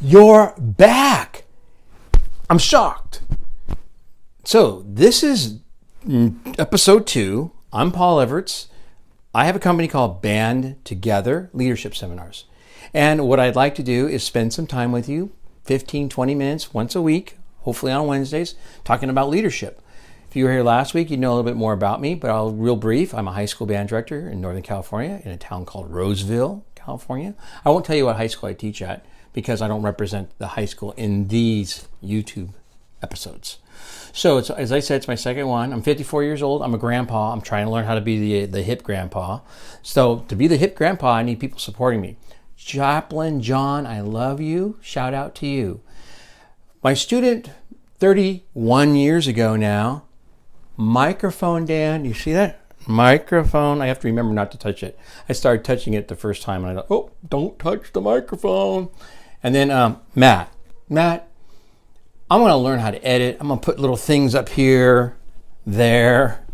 You're back. I'm shocked. So this is episode 2. I'm Paul Everts. I have a company called Band Together Leadership Seminars. And what I'd like to do is spend some time with you, 15, 20 minutes once a week, hopefully on Wednesdays, talking about leadership. If you were here last week, you'd know a little bit more about me, but I'll real brief. I'm a high school band director in Northern California in a town called Roseville, California. I won't tell you what high school I teach at because I don't represent the high school in these YouTube episodes. So as I said, it's my second one. I'm 54 years old. I'm a grandpa. I'm trying to learn how to be the hip grandpa. So to be the hip grandpa, I need people supporting me. Chaplain John, I love you. Shout out to you. My student, 31 years ago now, microphone Dan, you see that? Microphone. I have to remember not to touch it. I started touching it the first time and I thought, oh, don't touch the microphone. And then Matt, I'm going to learn how to edit. I'm going to put little things up here, there,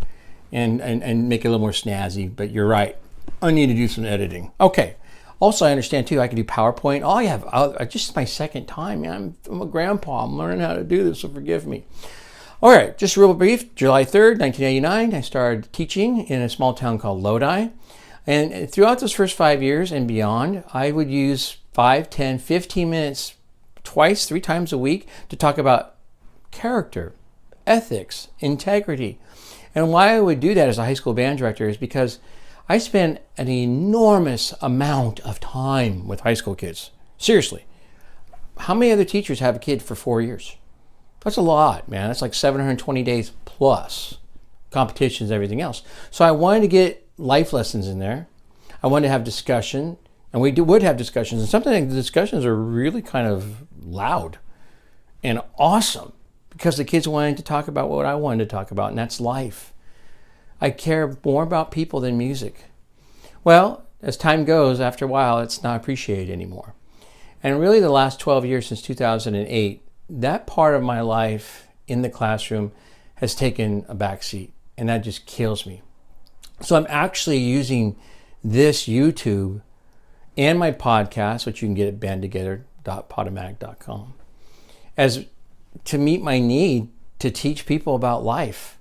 and make it a little more snazzy. But you're right. I need to do some editing. Okay. Also, I understand too, I can do PowerPoint. Oh, I have just my second time, man. I'm a grandpa. I'm learning how to do this, so forgive me. All right, just real brief. July 3rd, 1989, I started teaching in a small town called Lodi. And throughout those first 5 years and beyond, I would use 5, 10, 15 minutes twice, 3 times a week to talk about character, ethics, integrity. And why I would do that as a high school band director is because I spend an enormous amount of time with high school kids. Seriously. How many other teachers have a kid for 4 years? That's a lot, man. That's like 720 days plus competitions, everything else. So I wanted to get life lessons in there. I wanted to have discussion, and would have discussions. And sometimes the discussions are really kind of loud and awesome because the kids wanted to talk about what I wanted to talk about, and that's life. I care more about people than music. Well, as time goes, after a while, it's not appreciated anymore. And really the last 12 years since 2008, that part of my life in the classroom has taken a backseat, and that just kills me. So I'm actually using this YouTube and my podcast, which you can get at bandtogether.podomatic.com, as to meet my need to teach people about life.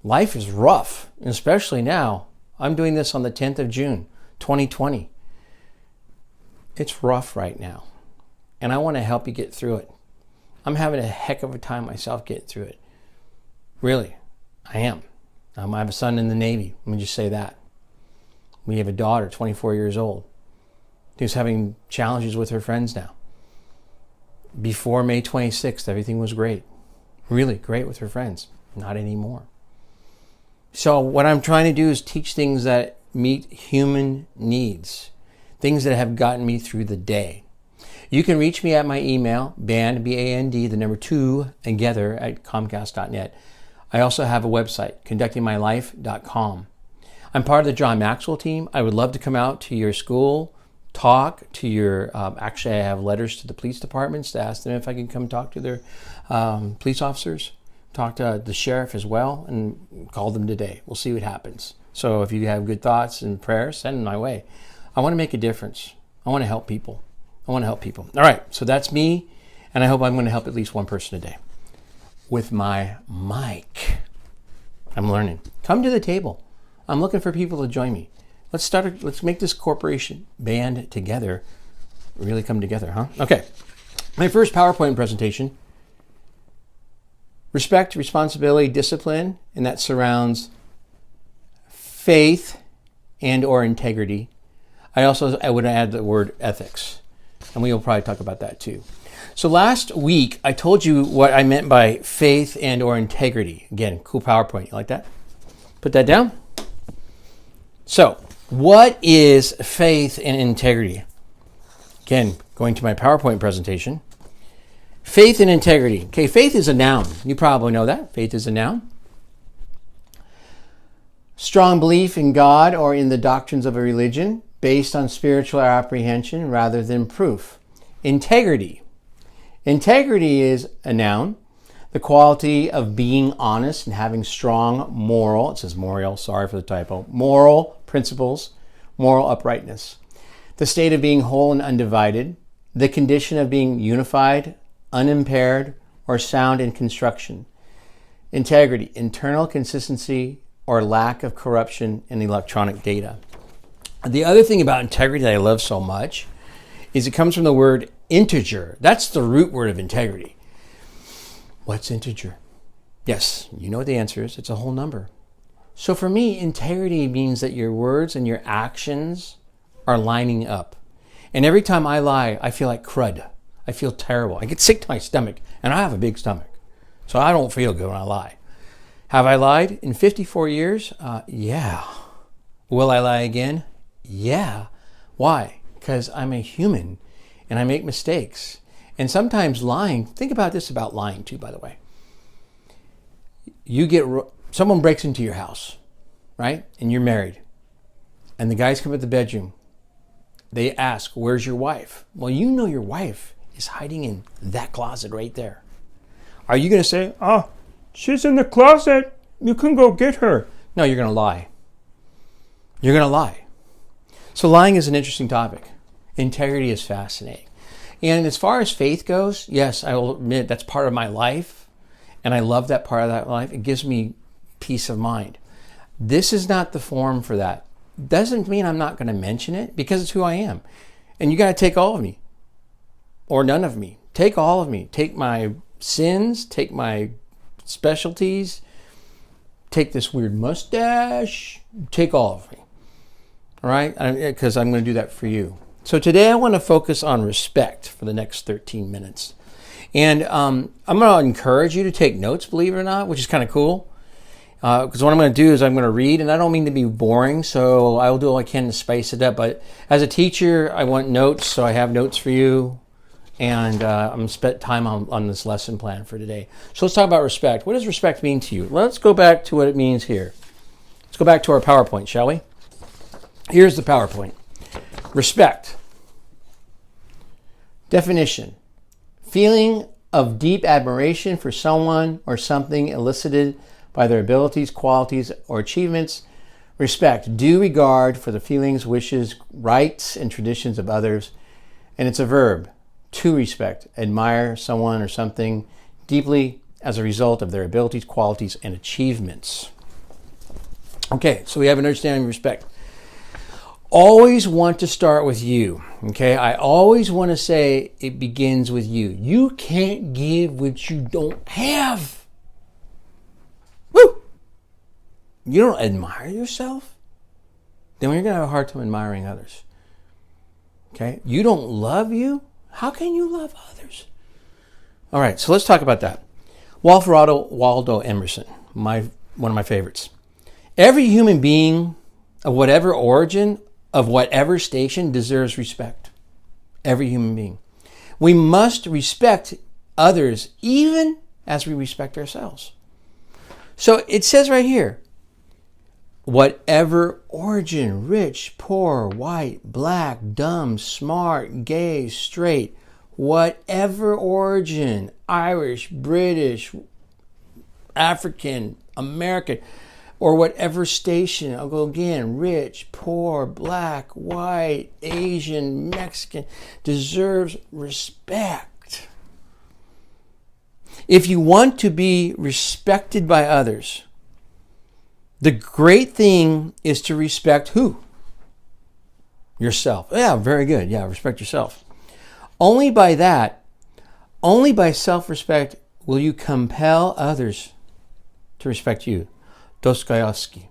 Life is rough, and especially now. I'm doing this on the 10th of June, 2020. It's rough right now, and I want to help you get through it. I'm having a heck of a time myself getting through it. Really, I am. I have a son in the Navy. Let me just say that. We have a daughter, 24 years old, who's having challenges with her friends now. Before May 26th, everything was great. Really great with her friends. Not anymore. So what I'm trying to do is teach things that meet human needs, things that have gotten me through the day. You can reach me at my email, band, B-A-N-D, the number 2, together at comcast.net. I also have a website, conductingmylife.com. I'm part of the John Maxwell team. I would love to come out to your school, talk to your, actually I have letters to the police departments to ask them if I can come talk to their police officers. Talk to the sheriff as well and call them today. We'll see what happens. So if you have good thoughts and prayers, send them my way. I want to make a difference. I want to help people. All right, so that's me, and I hope I'm going to help at least one person a day with my mic. I'm learning. Come to the table. I'm looking for people to join me. Let's make this corporation band together really come together, huh? Okay. My first PowerPoint presentation. Respect, responsibility, discipline, and that surrounds faith and or integrity. I would add the word ethics, and we will probably talk about that too. So last week, I told you what I meant by faith and or integrity. Again, cool PowerPoint. You like that? Put that down. So what is faith and integrity? Again, going to my PowerPoint presentation. Faith and integrity. Okay, faith is a noun. You probably know that. Faith is a noun. Strong belief in God or in the doctrines of a religion based on spiritual apprehension rather than proof. Integrity. Integrity is a noun. The quality of being honest and having strong moral, it says moral, sorry for the typo, moral principles, moral uprightness. The state of being whole and undivided, the condition of being unified, unimpaired, or sound in construction. Integrity, internal consistency or lack of corruption in electronic data. The other thing about integrity that I love so much is it comes from the word integer. That's the root word of integrity. What's integer? Yes, you know what the answer is. It's a whole number. So for me, integrity means that your words and your actions are lining up. And every time I lie, I feel like crud. I feel terrible. I get sick to my stomach, and I have a big stomach. So I don't feel good when I lie. Have I lied in 54 years? Yeah. Will I lie again? Yeah. Why? Because I'm a human and I make mistakes. And sometimes lying, think about this about lying too, by the way. Someone breaks into your house, right? And you're married. And the guys come at the bedroom. They ask, where's your wife? Well, you know your wife is hiding in that closet right there. Are you going to say, oh, she's in the closet. You can go get her. No, you're going to lie. You're going to lie. So lying is an interesting topic. Integrity is fascinating. And as far as faith goes, yes, I will admit that's part of my life. And I love that part of that life. It gives me peace of mind. This is not the forum for that. Doesn't mean I'm not going to mention it because it's who I am. And you got to take all of me or none of me. Take all of me. Take my sins, take my specialties, take this weird mustache, take all of me. All right? Because I'm going to do that for you. So today I want to focus on respect for the next 13 minutes. And I'm going to encourage you to take notes, believe it or not, which is kind of cool. Because what I'm going to do is I'm going to read, and I don't mean to be boring, so I will do all I can to spice it up. But as a teacher, I want notes, so I have notes for you. And I'm going to spend time on this lesson plan for today. So let's talk about respect. What does respect mean to you? Let's go back to what it means here. Let's go back to our PowerPoint, shall we? Here's the PowerPoint. Respect. Definition. Feeling of deep admiration for someone or something elicited by their abilities, qualities, or achievements. Respect. Due regard for the feelings, wishes, rights, and traditions of others. And it's a verb. To respect. Admire someone or something deeply as a result of their abilities, qualities, and achievements. Okay, so we have an understanding of respect. Always want to start with you. Okay, I always want to say it begins with you. You can't give what you don't have. Woo! You don't admire yourself? Then you're going to have a hard time admiring others. Okay, you don't love you? How can you love others? All right, so let's talk about that. Waldo Emerson, one of my favorites. Every human being of whatever origin, of whatever station, deserves respect. Every human being. We must respect others even as we respect ourselves. So it says right here, whatever origin, rich, poor, white, black, dumb, smart, gay, straight, whatever origin, Irish, British, African, American, or whatever station, I'll go again, rich, poor, black, white, Asian, Mexican, deserves respect. If you want to be respected by others, the great thing is to respect who? Yourself. Yeah, very good. Yeah, respect yourself. Only by self-respect will you compel others to respect you. Dostoevsky.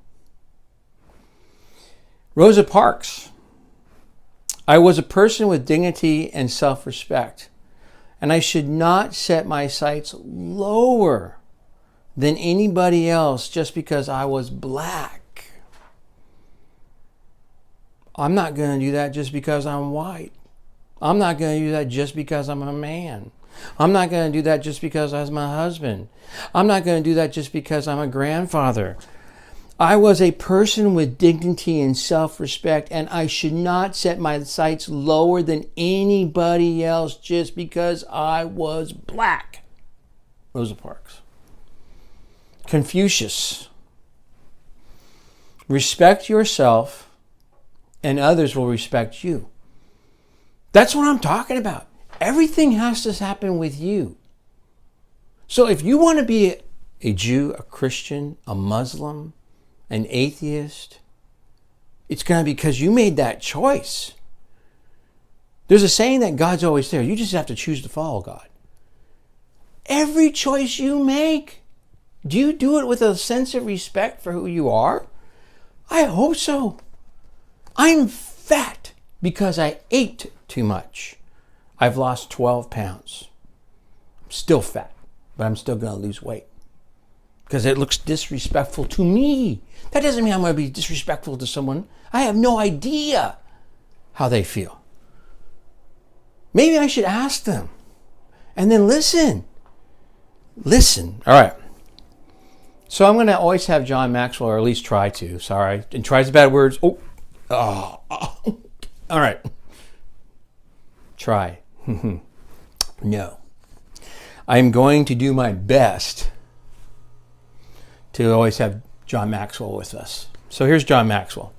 Rosa Parks. I was a person with dignity and self-respect, and I should not set my sights lower than anybody else just because I was black. I'm not going to do that just because I'm white. I'm not going to do that just because I'm a man. I'm not going to do that just because I was my husband. I'm not going to do that just because I'm a grandfather. I was a person with dignity and self-respect, and I should not set my sights lower than anybody else just because I was black. Rosa Parks. Confucius. Respect yourself, and others will respect you. That's what I'm talking about. Everything has to happen with you. So if you want to be a Jew, a Christian, a Muslim, an atheist, it's going to be because you made that choice. There's a saying that God's always there. You just have to choose to follow God. Every choice you make, do you do it with a sense of respect for who you are? I hope so. I'm fat because I ate too much. I've lost 12 pounds. I'm still fat, but I'm still going to lose weight because it looks disrespectful to me. That doesn't mean I'm going to be disrespectful to someone. I have no idea how they feel. Maybe I should ask them and then listen. Listen. All right. So I'm going to always have John Maxwell, or at least try to. Sorry. And tries bad words. Oh. All right. Try. No. I'm going to do my best to always have John Maxwell with us. So here's John Maxwell.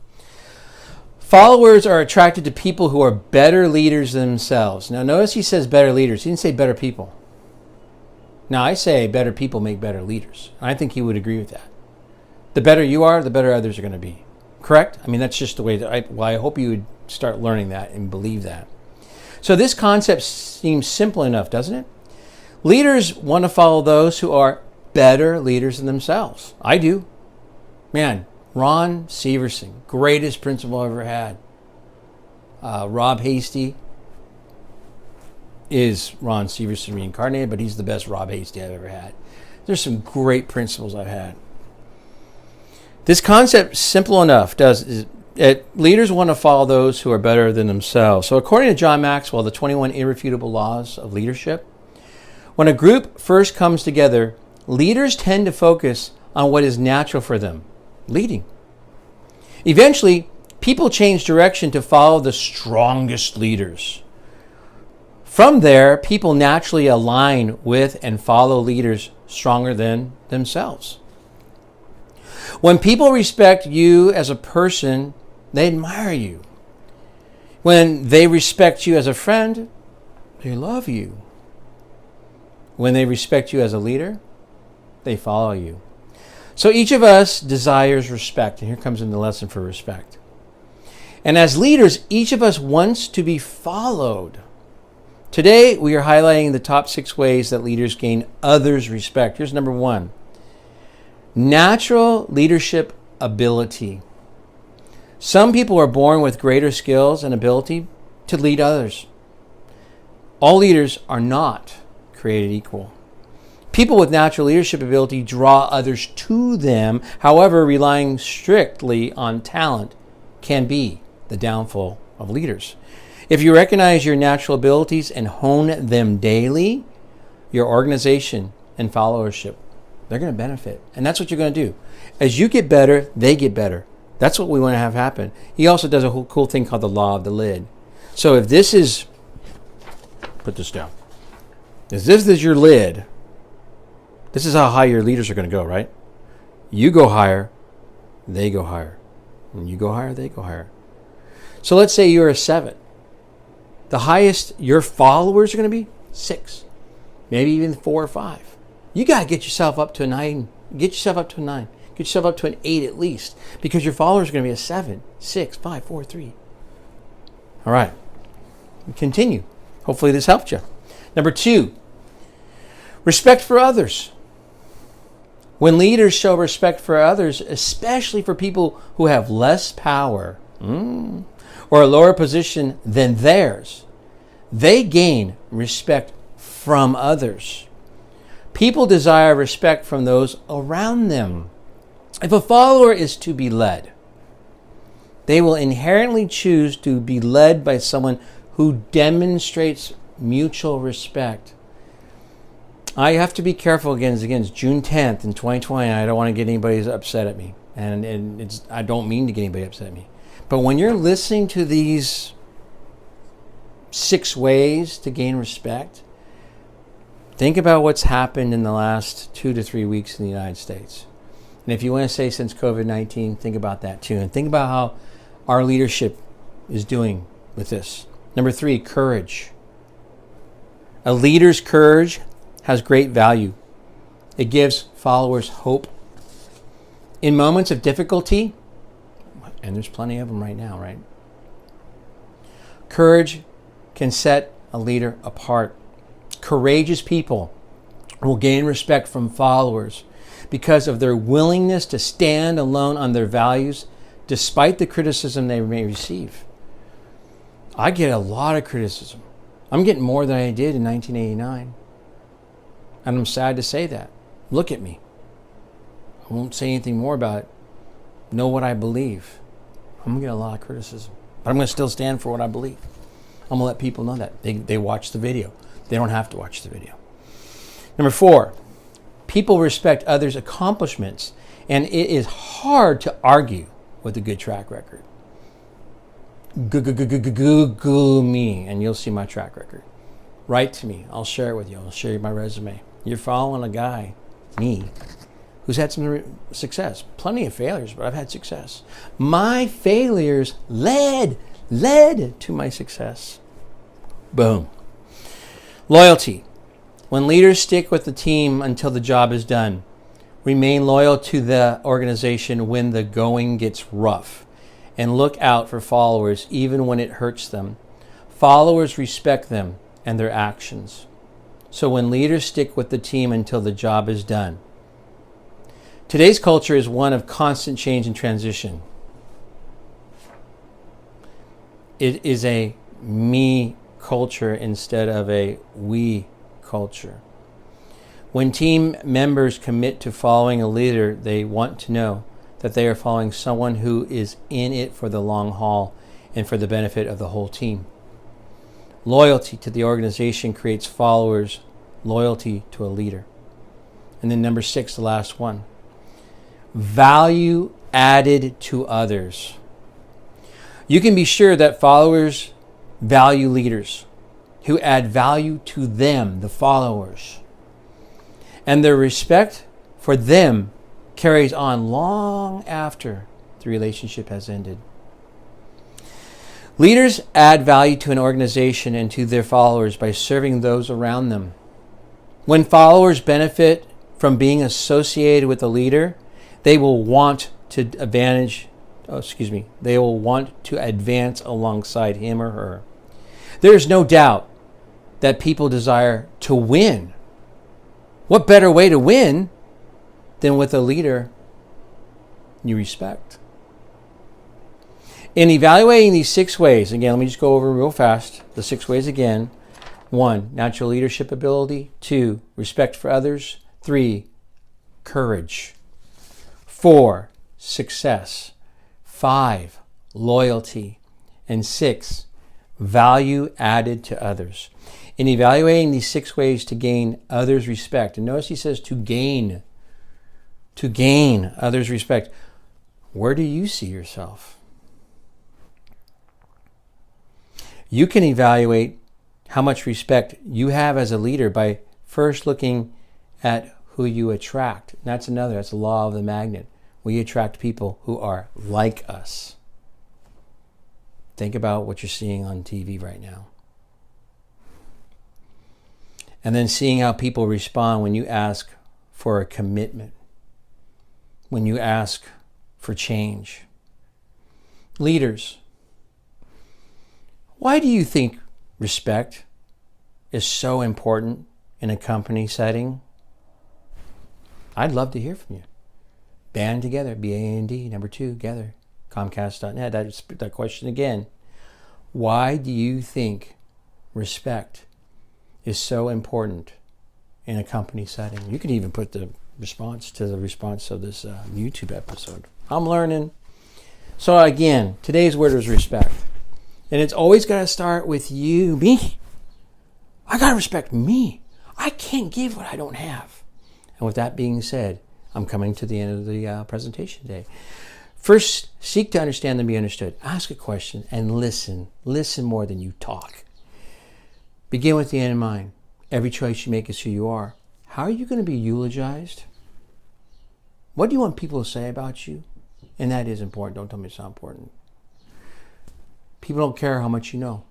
Followers are attracted to people who are better leaders than themselves. Now notice he says better leaders. He didn't say better people. Now I say better people make better leaders. I think he would agree with that. The better you are, the better others are going to be. Correct? I mean, that's just the way that I hope you would start learning that and believe that. So this concept seems simple enough, doesn't it? Leaders want to follow those who are better leaders than themselves. I do. Man, Ron Severson, greatest principal I ever had. Rob Hasty is Ron Severson reincarnated, but he's the best Rob Hasty I've ever had. There's some great principals I've had. This concept, simple enough, leaders want to follow those who are better than themselves. So according to John Maxwell, the 21 irrefutable laws of leadership, when a group first comes together, leaders tend to focus on what is natural for them, leading. Eventually, people change direction to follow the strongest leaders. From there, people naturally align with and follow leaders stronger than themselves. When people respect you as a person, they admire you. When they respect you as a friend, they love you. When they respect you as a leader, they follow you. So each of us desires respect. And here comes in the lesson for respect. And as leaders, each of us wants to be followed. Today, we are highlighting the top 6 ways that leaders gain others' respect. Here's number 1. Natural leadership ability. Some people are born with greater skills and ability to lead others. All leaders are not created equal. People with natural leadership ability draw others to them. However, relying strictly on talent can be the downfall of leaders. If you recognize your natural abilities and hone them daily, your organization and followership, they're going to benefit. And that's what you're going to do. As you get better, they get better. That's what we want to have happen. He also does a whole cool thing called the law of the lid. So if this is, put this down. If this is your lid, this is how high your leaders are going to go, right? You go higher, they go higher. When you go higher, they go higher. So let's say you're a 7. The highest your followers are going to be 6, maybe even 4 or 5. You got to get yourself up to a 9. Get yourself up to a 9. Get yourself up to an 8 at least, because your followers are going to be a 7, 6, 5, 4, 3. All right. We continue. Hopefully this helped you. Number 2, respect for others. When leaders show respect for others, especially for people who have less power or a lower position than theirs, they gain respect from others. People desire respect from those around them. If a follower is to be led, they will inherently choose to be led by someone who demonstrates mutual respect. I have to be careful again. It's June 10th in 2020. I don't want to get anybody upset at me. And I don't mean to get anybody upset at me. But when you're listening to these 6 ways to gain respect, think about what's happened in the last 2 to 3 weeks in the United States. And if you want to say since COVID-19, think about that too. And think about how our leadership is doing with this. Number 3, courage. A leader's courage has great value. It gives followers hope. In moments of difficulty, and there's plenty of them right now, right? Courage can set a leader apart. Courageous people will gain respect from followers because of their willingness to stand alone on their values despite the criticism they may receive. I get a lot of criticism. I'm getting more than I did in 1989. And I'm sad to say that. Look at me. I won't say anything more about it. Know what I believe. I'm going to get a lot of criticism. But I'm going to still stand for what I believe. I'm going to let people know that. They watch the video. They don't have to watch the video. Number 4, people respect others' accomplishments, and it is hard to argue with a good track record. Google me, and you'll see my track record. Write to me. I'll share it with you. I'll share you my resume. You're following a guy, me, who's had some success. Plenty of failures, but I've had success. My failures led to my success. Boom. Loyalty. When leaders stick with the team until the job is done, remain loyal to the organization when the going gets rough, and look out for followers even when it hurts them. Followers respect them and their actions. So when leaders stick with the team until the job is done. Today's culture is one of constant change and transition. It is a me culture instead of a we culture. When team members commit to following a leader, they want to know that they are following someone who is in it for the long haul and for the benefit of the whole team. Loyalty to the organization creates followers' loyalty to a leader. And then number 6, the last one. Value added to others. You can be sure that followers value leaders who add value to them, the followers. And their respect for them carries on long after the relationship has ended. Leaders add value to an organization and to their followers by serving those around them. When followers benefit from being associated with a leader, they will want to advance alongside him or her. There is no doubt that people desire to win. What better way to win than with a leader you respect? In evaluating these 6 ways, again, let me just go over real fast the 6 ways again. 1, natural leadership ability. 2, respect for others. 3, courage. 4, success. 5, loyalty. And 6, value added to others. In evaluating these 6 ways to gain others' respect, and notice he says to gain others' respect, where do you see yourself? You can evaluate how much respect you have as a leader by first looking at who you attract. That's the law of the magnet. We attract people who are like us. Think about what you're seeing on TV right now. And then seeing how people respond when you ask for a commitment, when you ask for change. Leaders, why do you think respect is so important in a company setting? I'd love to hear from you. Band together, B-A-N-D, number 2, together, Comcast.net. That's that question again. Why do you think respect is so important in a company setting? You can even put the response of this YouTube episode. I'm learning. So again, today's word is respect. And it's always got to start with you, me. I got to respect me. I can't give what I don't have. And with that being said, I'm coming to the end of the presentation today. First, seek to understand and be understood. Ask a question and listen. Listen more than you talk. Begin with the end in mind. Every choice you make is who you are. How are you going to be eulogized? What do you want people to say about you? And that is important. Don't tell me it's not important. People don't care how much you know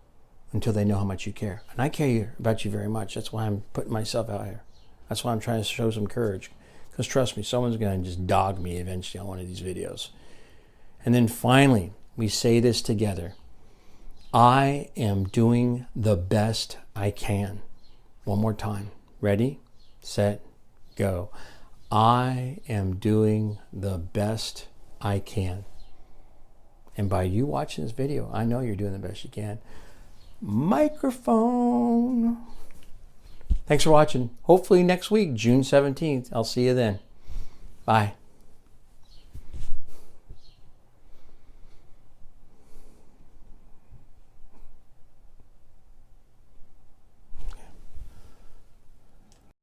until they know how much you care. And I care about you very much. That's why I'm putting myself out here. That's why I'm trying to show some courage. Because trust me, someone's going to just dog me eventually on one of these videos. And then finally, we say this together. I am doing the best I can. One more time. Ready, set, go. I am doing the best I can. And by you watching this video, I know you're doing the best you can. Microphone. Thanks for watching. Hopefully next week, June 17th, I'll see you then. Bye.